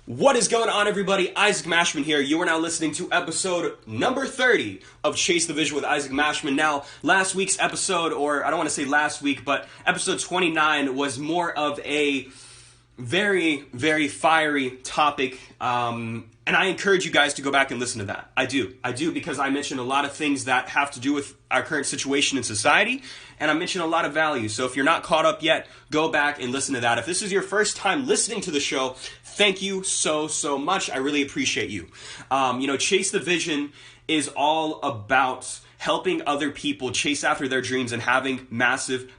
What is going on, everybody? Isaac Mashman here. You are now listening to episode number 30 of Chase the Vision with Isaac Mashman. Now, last week's episode, or I don't want to say last week, but episode 29 was more of a very, very fiery topic. And I encourage you guys to go back and listen to that. I do because I mentioned a lot of things that have to do with our current situation in society, and I mentioned a lot of value. So if you're not caught up yet, go back and listen to that. If this is your first time listening to the show, thank you so much. I really appreciate you. Chase the Vision is all about helping other people chase after their dreams and having massive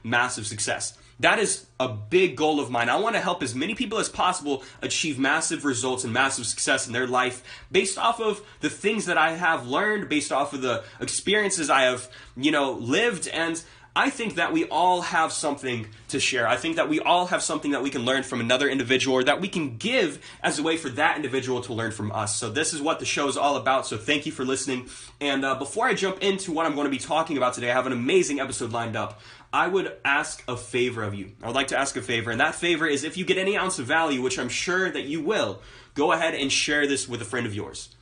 success. That is a big goal of mine. I want to help as many people as possible achieve massive results and massive success in their life based off of the things that I have learned, based off of the experiences I have, lived. And I think that we all have something to share. I think that we all have something that we can learn from another individual, or that we can give as a way for that individual to learn from us. So this is what the show is all about. So thank you for listening. And before I jump into what I'm going to be talking about today, I have an amazing episode lined up. I would ask a favor of you. I would like to ask a favor, and that favor is if you get any ounce of value, which I'm sure that you will, go ahead and share this with a friend of yours.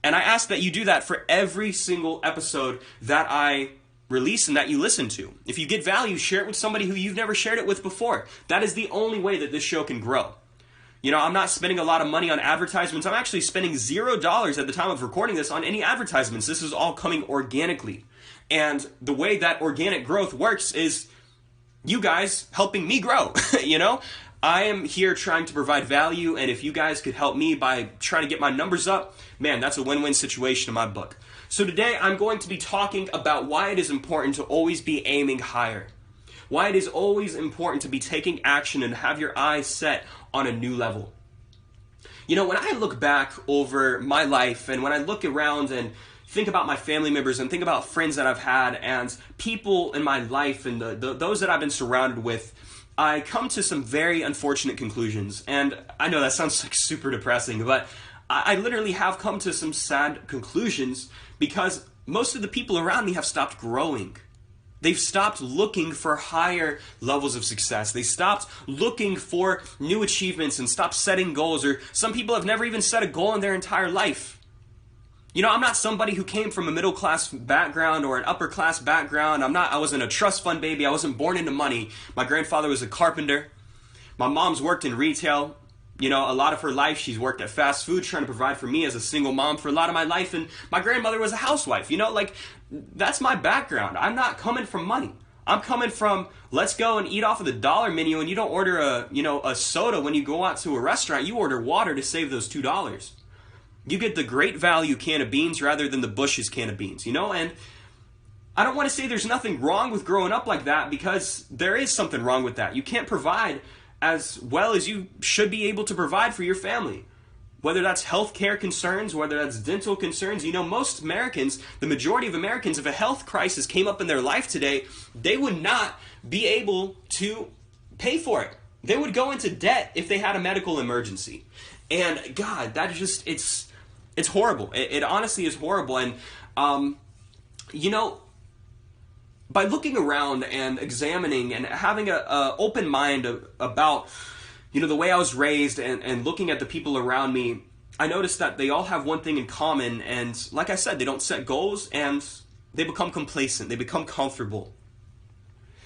And I ask that you do that for every single episode that I release and that you listen to. If you get value, share it with somebody who you've never shared it with before. That is the only way that this show can grow. I'm not spending a lot of money on advertisements. I'm actually spending $0 at the time of recording this on any advertisements. This is all coming organically. And the way that organic growth works is you guys helping me grow. I am here trying to provide value, and if you guys could help me by trying to get my numbers up, man, that's a win-win situation in my book. So today I'm going to be talking about why it is important to always be aiming higher. Why it is always important to be taking action and have your eyes set on a new level. When I look back over my life, and when I look around and think about my family members and think about friends that I've had and people in my life and those that I've been surrounded with, I come to some very unfortunate conclusions. And I know that sounds like super depressing, but I literally have come to some sad conclusions because most of the people around me have stopped growing. They've stopped looking for higher levels of success. They stopped looking for new achievements and stopped setting goals. Or some people have never even set a goal in their entire life. I'm not somebody who came from a middle class background or an upper class background. I wasn't a trust fund baby. I wasn't born into money. My grandfather was a carpenter. My mom's worked in retail. A lot of her life she's worked at fast food trying to provide for me as a single mom for a lot of my life. And my grandmother was a housewife. That's my background. I'm not coming from money. I'm coming from, let's go and eat off of the dollar menu, and you don't order a soda when you go out to a restaurant. You order water to save those $2. You get the great value can of beans rather than the Bush's can of beans, and I don't want to say there's nothing wrong with growing up like that, because there is something wrong with that. You can't provide as well as you should be able to provide for your family. Whether that's healthcare concerns, whether that's dental concerns, most Americans, the majority of Americans, if a health crisis came up in their life today, they would not be able to pay for it. They would go into debt if they had a medical emergency. And God, that is just, it's horrible. It honestly is horrible. And, by looking around and examining and having an open mind about, the way I was raised and looking at the people around me, I noticed that they all have one thing in common. And like I said, they don't set goals and they become complacent. They become comfortable.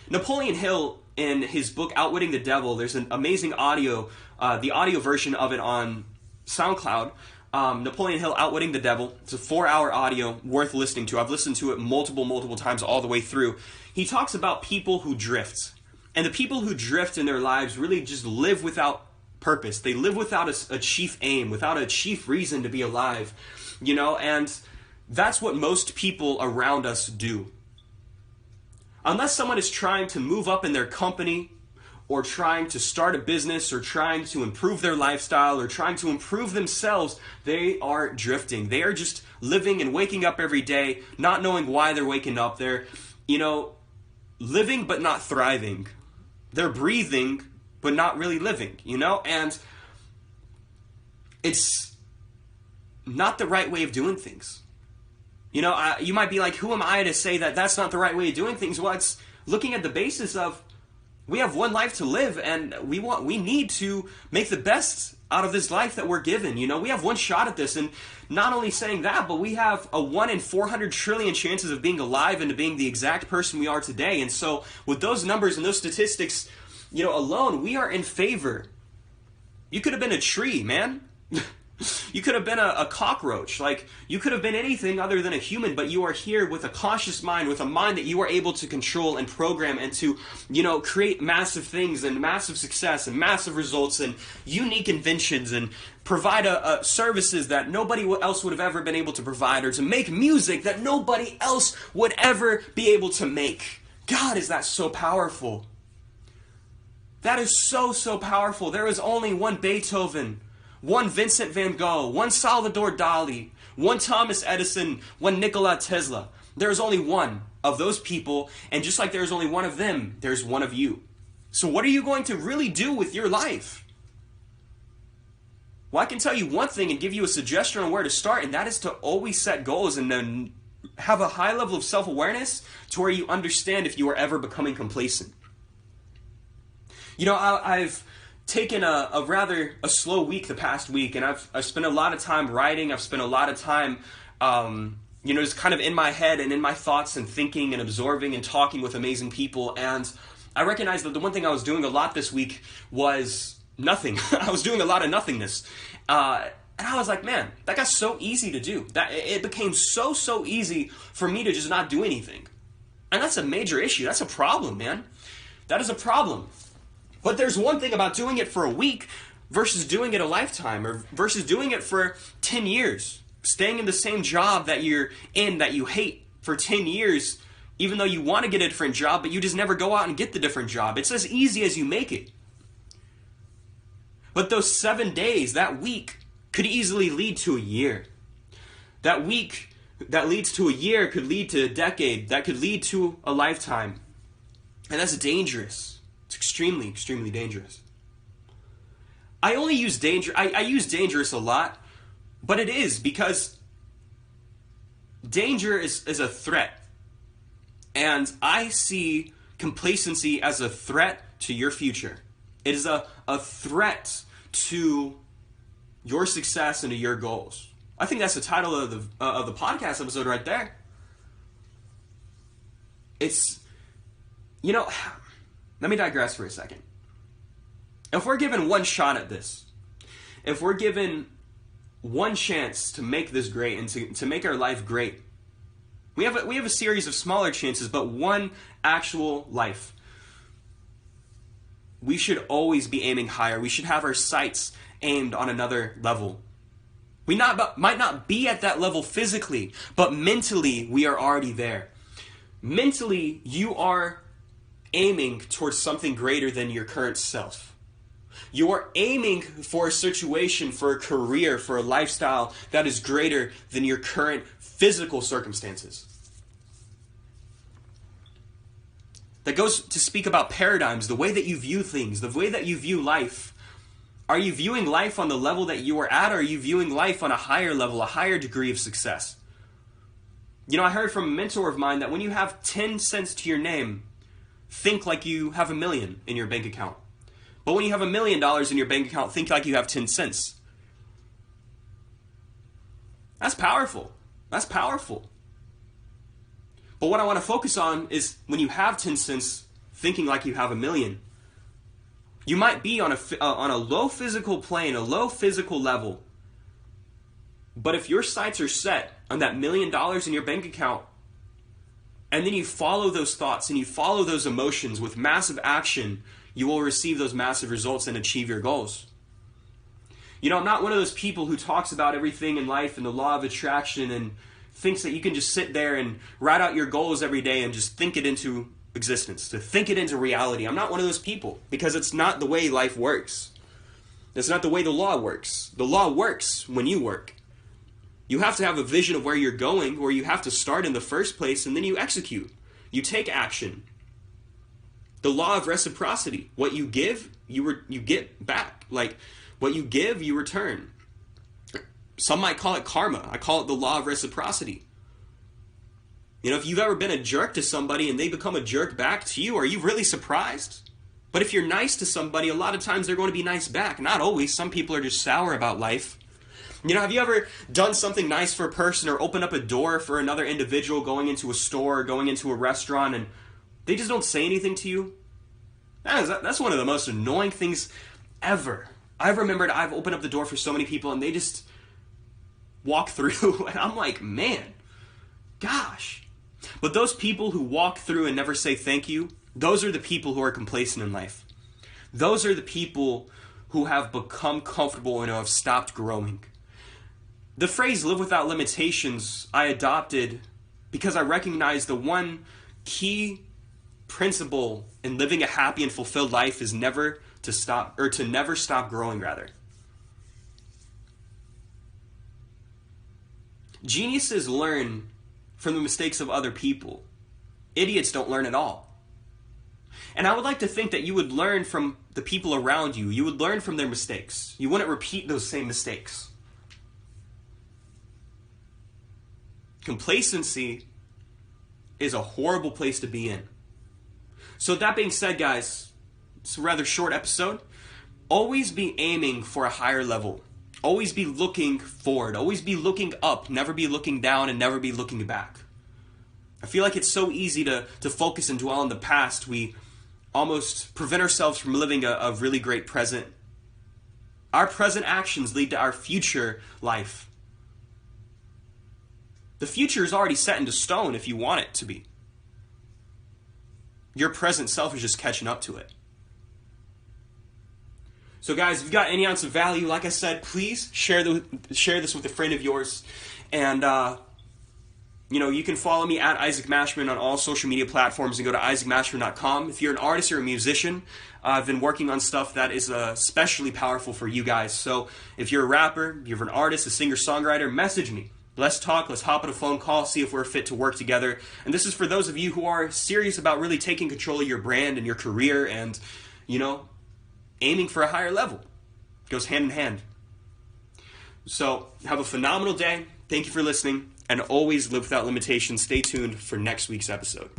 Napoleon Hill, in his book Outwitting the Devil, there's an amazing audio, the audio version of it on SoundCloud. Napoleon Hill, Outwitting the Devil. It's a 4-hour audio worth listening to. I've listened to it multiple times all the way through. He talks about people who drift. And the people who drift in their lives really just live without purpose. They live without a chief aim, without a chief reason to be alive. And that's what most people around us do. Unless someone is trying to move up in their company, or trying to start a business, or trying to improve their lifestyle, or trying to improve themselves, they are drifting. They are just living and waking up every day, not knowing why they're waking up. They're, living but not thriving. They're breathing but not really living, And it's not the right way of doing things. You might be like, who am I to say that that's not the right way of doing things? Well, it's looking at the basis of we have one life to live, and we need to make the best out of this life that we're given. You know, we have one shot at this, and not only saying that, but we have a 1 in 400 trillion chances of being alive and to being the exact person we are today. And so with those numbers and those statistics, you know, alone, we are in favor. You could have been a tree, man. You could have been a cockroach. Like, you could have been anything other than a human, but you are here with a conscious mind, with a mind that you are able to control and program and to, you know, create massive things and massive success and massive results and unique inventions and provide services that nobody else would have ever been able to provide, or to make music that nobody else would ever be able to make. God, is that so powerful? That is so, so powerful. There is only one Beethoven, one Vincent van Gogh, one Salvador Dali, one Thomas Edison, one Nikola Tesla. There is only one of those people, and just like there's only one of them, there's one of you. So what are you going to really do with your life? Well, I can tell you one thing and give you a suggestion on where to start, and that is to always set goals and then have a high level of self-awareness to where you understand if you are ever becoming complacent. You know, I've taken a rather slow week the past week, and I've spent a lot of time writing. I've spent a lot of time, you know, just kind of in my head and in my thoughts and thinking and absorbing and talking with amazing people. And I recognized that the one thing I was doing a lot this week was nothing. I was doing a lot of nothingness. And I was like, man, that got so easy to do. That it became so easy for me to just not do anything. And that's a major issue. That's a problem, man. That is a problem. But there's one thing about doing it for a week versus doing it a lifetime, or versus doing it for 10 years. Staying in the same job that you're in that you hate for 10 years, even though you want to get a different job, but you just never go out and get the different job. It's as easy as you make it. But those 7 days, that week, could easily lead to a year. That week that leads to a year could lead to a decade. That could lead to a lifetime. And that's dangerous. It's extremely, extremely dangerous. I only use danger. I use dangerous a lot, but it is because danger is a threat. And I see complacency as a threat to your future. It is a threat to your success and to your goals. I think that's the title of the podcast episode right there. It's, you know, let me digress for a second. If we're given one shot at this, if we're given one chance to make this great and to make our life great, we have a series of smaller chances, but one actual life. We should always be aiming higher. We should have our sights aimed on another level. We might not be at that level physically, but mentally we are already there. Mentally, you are aiming towards something greater than your current self. You are aiming for a situation, for a career, for a lifestyle that is greater than your current physical circumstances. That goes to speak about paradigms, the way that you view things, the way that you view life. Are you viewing life on the level that you are at, or are you viewing life on a higher level, a higher degree of success? You know, I heard from a mentor of mine that when you have 10 cents to your name, think like you have $1 million in your bank account. But when you have $1 million in your bank account, think like you have 10 cents. That's powerful. That's powerful. But what I want to focus on is when you have 10 cents, thinking like you have $1 million. You might be on a low physical plane, a low physical level. But if your sights are set on that $1 million in your bank account, and then you follow those thoughts and you follow those emotions with massive action, you will receive those massive results and achieve your goals. You know, I'm not one of those people who talks about everything in life and the law of attraction and thinks that you can just sit there and write out your goals every day and just think it into existence, to think it into reality. I'm not one of those people, because it's not the way life works. It's not the way the law works. The law works when you work. You have to have a vision of where you're going, where you have to start in the first place, and then you execute. You take action. The law of reciprocity. What you give, you get back. Like, what you give, you return. Some might call it karma. I call it the law of reciprocity. You know, if you've ever been a jerk to somebody and they become a jerk back to you, are you really surprised? But if you're nice to somebody, a lot of times they're going to be nice back. Not always. Some people are just sour about life. You know, have you ever done something nice for a person or opened up a door for another individual going into a store or going into a restaurant and they just don't say anything to you? That's one of the most annoying things ever. I've remembered I've opened up the door for so many people and they just walk through and I'm like, man, gosh. But those people who walk through and never say thank you, those are the people who are complacent in life. Those are the people who have become comfortable and who have stopped growing. The phrase live without limitations I adopted because I recognize the one key principle in living a happy and fulfilled life is never to never stop growing, rather. Geniuses learn from the mistakes of other people. Idiots don't learn at all. And I would like to think that you would learn from the people around you. You would learn from their mistakes. You wouldn't repeat those same mistakes. Complacency is a horrible place to be in. So that being said, guys, it's a rather short episode. Always be aiming for a higher level. Always be looking forward. Always be looking up. Never be looking down and never be looking back. I feel like it's so easy to focus and dwell on the past. We almost prevent ourselves from living a really great present. Our present actions lead to our future life. The future is already set into stone if you want it to be. Your present self is just catching up to it. So guys, if you've got any ounce of value, like I said, please share this with a friend of yours. And, you can follow me at Isaac Mashman on all social media platforms and go to isaacmashman.com. If you're an artist or a musician, I've been working on stuff that is especially powerful for you guys. So if you're a rapper, you're an artist, a singer-songwriter, message me. Let's talk, let's hop on a phone call, see if we're fit to work together. And this is for those of you who are serious about really taking control of your brand and your career and, aiming for a higher level. It goes hand in hand. So, have a phenomenal day. Thank you for listening. And always live without limitations. Stay tuned for next week's episode.